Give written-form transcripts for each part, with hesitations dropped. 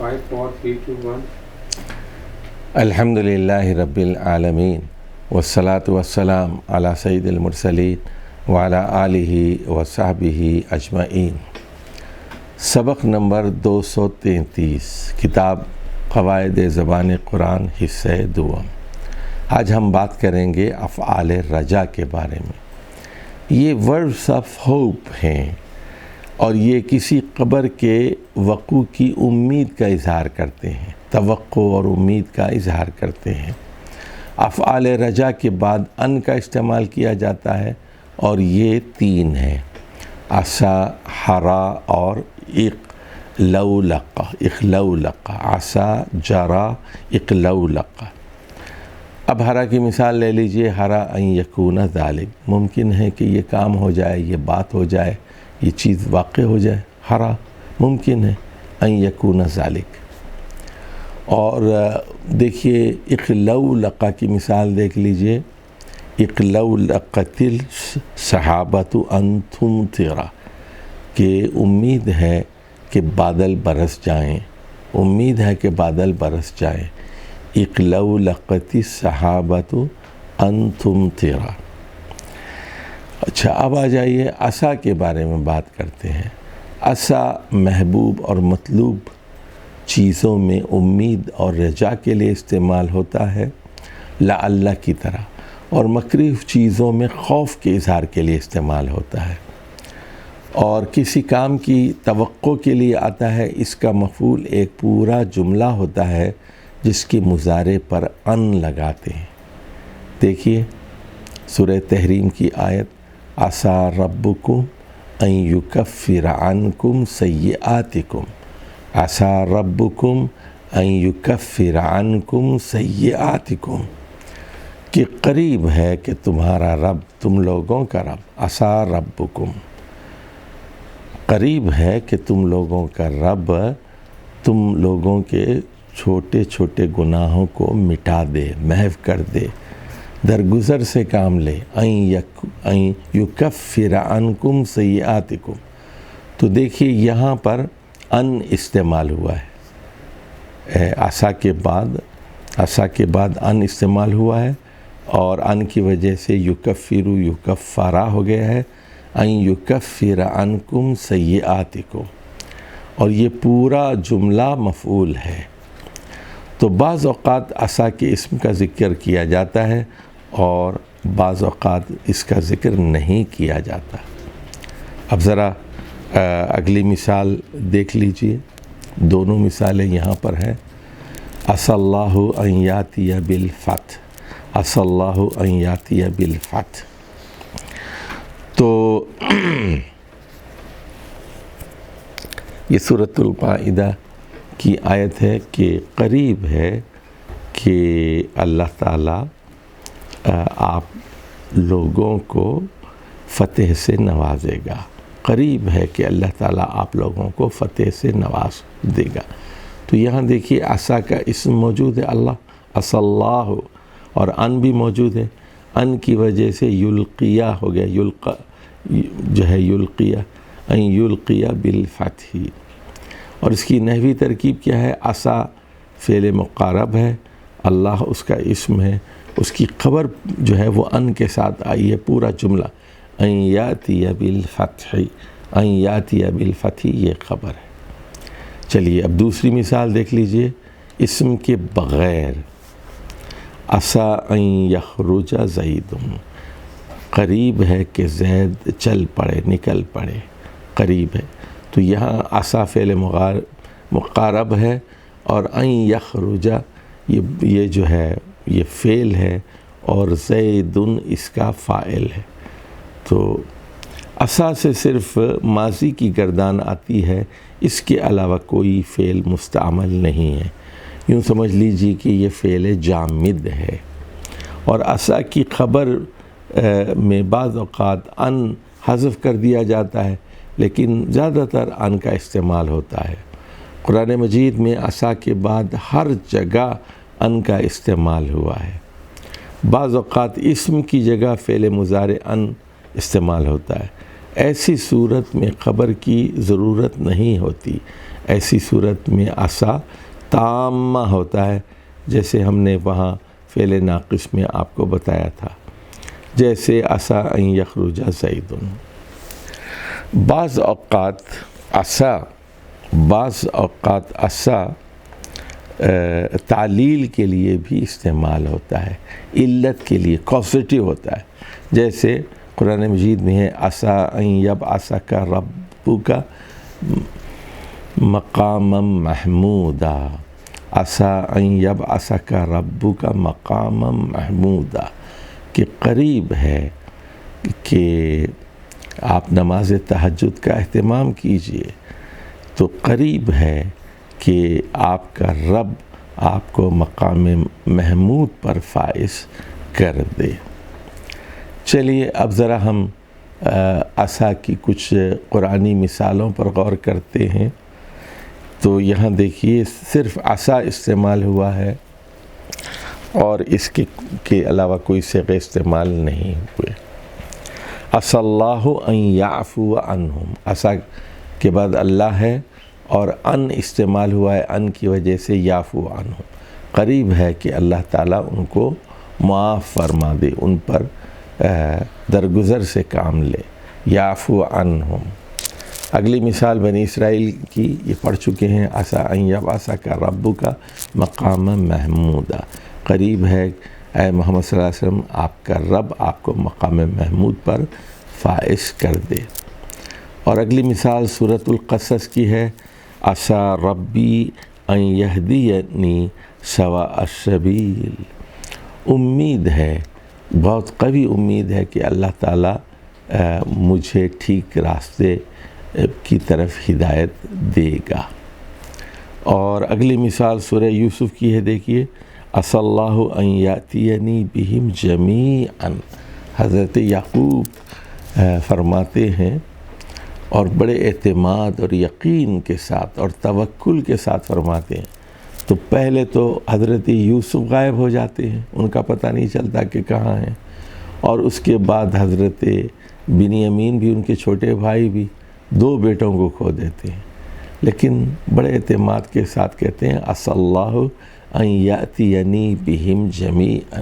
5, 4, 3, 2, 1. الحمدللہ رب العالمین والصلاة والسلام علی سید المرسلین وعلی آلہ وصحبہ اجمعین۔ سبق نمبر 233، کتاب قواعد زبان قرآن حصہ دوم۔ آج ہم بات کریں گے افعال رجا کے بارے میں۔ یہ وربس آف ہوپ ہیں اور یہ کسی خبر کے وقوع کی امید کا اظہار کرتے ہیں، توقع اور امید کا اظہار کرتے ہیں۔ افعال رجا کے بعد ان کا استعمال کیا جاتا ہے اور یہ تین ہیں: عسا، حرا اور اقلولق۔ عسا، جرا، اقلولق۔ اب حرا کی مثال لے لیجئے۔ حرا ان یکون ذالک، ممکن ہے کہ یہ کام ہو جائے، یہ بات ہو جائے، یہ چیز واقع ہو جائے۔ حرا ممکن ہے، ان یکون ذالک۔ اور دیکھیے اقلولق کی مثال دیکھ لیجئے۔ اقلولقت السحابۃ ان تمطر، کہ امید ہے کہ بادل برس جائیں، امید ہے کہ بادل برس جائیں۔ اقلولقت السحابۃ ان تمطر۔ اچھا، اب آ جائیے عسا کے بارے میں بات کرتے ہیں۔ عسا محبوب اور مطلوب چیزوں میں امید اور رجا کے لیے استعمال ہوتا ہے، لعل کی طرح، اور مکروہ چیزوں میں خوف کے اظہار کے لیے استعمال ہوتا ہے، اور کسی کام کی توقع کے لیے آتا ہے۔ اس کا مفعول ایک پورا جملہ ہوتا ہے جس کی مضارع پر ان لگاتے ہیں۔ دیکھیے سورہ تحریم کی آیت، عسا ربکم ان یکفر عنکم سیئاتکم، عسا ربکم ان یکفر عنکم سیئاتکم، کہ قریب ہے کہ تمہارا رب، تم لوگوں کا رب، عسا ربکم، قریب ہے کہ تم لوگوں کا رب تم لوگوں کے چھوٹے چھوٹے گناہوں کو مٹا دے، محو کر دے، درگزر سے کام لے۔ ان یکفر عنکم سیئاتکم، تو دیکھیے یہاں پر ان استعمال ہوا ہے، عسا کے بعد ان استعمال ہوا ہے، اور ان کی وجہ سے یکفرا ہو گیا ہے، ان یکفر عنکم سیئاتکم، اور یہ پورا جملہ مفعول ہے۔ تو بعض اوقات عسا کے اسم کا ذکر کیا جاتا ہے اور بعض اوقات اس کا ذکر نہیں کیا جاتا۔ اب ذرا اگلی مثال دیکھ لیجئے، دونوں مثالیں یہاں پر ہیں۔ عسى اللہ ان یاتی بالفتح، عسى اللہ ان یاتی بالفتح۔ تو یہ سورۃ المائدہ کی آیت ہے کہ قریب ہے کہ اللہ تعالیٰ آپ لوگوں کو فتح سے نوازے گا، قریب ہے کہ اللہ تعالیٰ آپ لوگوں کو فتح سے نواز دے گا۔ تو یہاں دیکھیے عسا کا اسم موجود ہے، اللہ، عسى اللہ، اور ان بھی موجود ہے۔ ان کی وجہ سے یلقیہ ہو گیا، یلقا جو ہے یلقیہ، ان یلقیہ بالفتح، اور اس کی نحوی ترکیب کیا ہے؟ عسا فعل مقارب ہے، اللہ اس کا اسم ہے، اس کی خبر جو ہے وہ ان کے ساتھ آئی ہے، پورا جملہ ان یاتی بالفتح، ان یاتی بالفتح، یہ خبر ہے۔ چلیے اب دوسری مثال دیکھ لیجئے، اسم کے بغیر۔ عسا ان یخرج زید، قریب ہے کہ زید چل پڑے، نکل پڑے، قریب ہے۔ تو یہاں عسا فعل مقارب ہے، اور ان یخرج یہ جو ہے یہ فعل ہے، اور زید اس کا فاعل ہے۔ تو عسا سے صرف ماضی کی گردان آتی ہے، اس کے علاوہ کوئی فعل مستعمل نہیں ہے۔ یوں سمجھ لیجیے کہ یہ فعل جامد ہے، اور عسا کی خبر میں بعض اوقات ان حذف کر دیا جاتا ہے، لیکن زیادہ تر ان کا استعمال ہوتا ہے۔ قرآن مجید میں عسا کے بعد ہر جگہ ان کا استعمال ہوا ہے۔ بعض اوقات اسم کی جگہ فعل مضارع ان استعمال ہوتا ہے۔ ایسی صورت میں خبر کی ضرورت نہیں ہوتی، ایسی صورت میں عصا تامہ ہوتا ہے، جیسے ہم نے وہاں فعل ناقص میں آپ کو بتایا تھا، جیسے عصا ان یخرج زید۔ بعض اوقات عصا تعلیل کے لیے بھی استعمال ہوتا ہے، علت کے لیے، کازیٹیو ہوتا ہے، جیسے قرآن مجید میں ہے عصا ان یبعثک ربک مقاما محمودا، عصا ان یبعثک ربک مقاما محمودا، کہ قریب ہے کہ آپ نماز تہجد کا اہتمام کیجئے، تو قریب ہے کہ آپ کا رب آپ کو مقام محمود پر فائز کر دے۔ چلیے اب ذرا ہم عصا کی کچھ قرآنی مثالوں پر غور کرتے ہیں۔ تو یہاں دیکھیے صرف عصا استعمال ہوا ہے اور اس کے علاوہ کوئی صیغے استعمال نہیں ہوئے۔ عسى اللہ ان یعفو عنہم، عصا کے بعد اللہ ہے اور ان استعمال ہوا ہے، ان کی وجہ سے یعفو عنہم، قریب ہے کہ اللہ تعالیٰ ان کو معاف فرما دے، ان پر درگزر سے کام لے، یعفو عنہم۔ اگلی مثال بنی اسرائیل کی یہ پڑھ چکے ہیں، عسى ان یبعثک ربک مقاما محمودا، قریب ہے اے محمد صلی اللہ علیہ وسلم آپ کا رب آپ کو مقام محمود پر فائز کر دے۔ اور اگلی مثال سورۃ القصص کی ہے، عسى ربی ان یہدینی سواء السبیل، امید ہے، بہت قوی امید ہے کہ اللہ تعالیٰ مجھے ٹھیک راستے کی طرف ہدایت دے گا۔ اور اگلی مثال سورہ یوسف کی ہے، دیکھیے عسى اللہ ان یأتینی بہم جمیعا، حضرت یعقوب فرماتے ہیں اور بڑے اعتماد اور یقین کے ساتھ اور توکل کے ساتھ فرماتے ہیں، تو پہلے تو حضرت یوسف غائب ہو جاتے ہیں، ان کا پتہ نہیں چلتا کہ کہاں ہیں، اور اس کے بعد حضرت بنیامین بھی، ان کے چھوٹے بھائی بھی، 2 بیٹوں کو کھو دیتے ہیں، لیکن بڑے اعتماد کے ساتھ کہتے ہیں عسى اللہ ان یأتینی بہم جمیعا،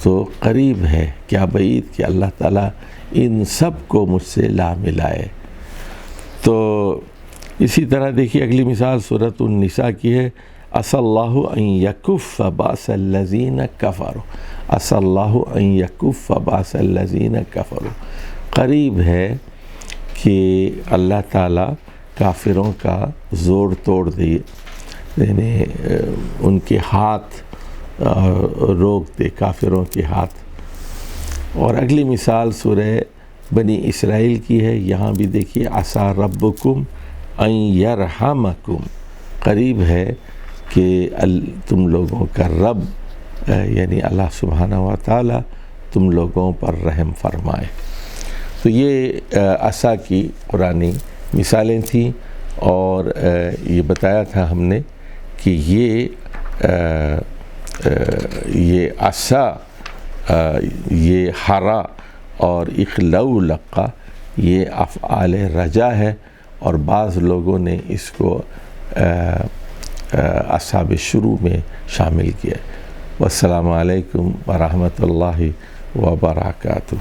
تو قریب ہے، کیا بعید کہ اللہ تعالیٰ ان سب کو مجھ سے لا ملائے۔ تو اسی طرح دیکھیے اگلی مثال سورۃ النساء کی ہے، عسى اللہ ان یکف باس الذین کفروا، عسى اللہ ان یکف باس الذین کفروا، قریب ہے کہ اللہ تعالیٰ کافروں کا زور توڑ دے، یعنی ان کے ہاتھ روک دے، کافروں کے ہاتھ۔ اور اگلی مثال سورہ بنی اسرائیل کی ہے، یہاں بھی دیکھیے عسى ربکم ان یرحمکم، قریب ہے کہ تم لوگوں کا رب یعنی اللہ سبحانہ و تعالی تم لوگوں پر رحم فرمائے۔ تو یہ عصا کی قرآنی مثالیں تھیں، اور یہ بتایا تھا ہم نے کہ یہ عصا، یہ حرا اور اخلو لقا یہ افعال رجا ہے، اور بعض لوگوں نے اس کو اصحاب شروع میں شامل کیا۔ والسلام علیکم ورحمۃ اللہ وبرکاتہ۔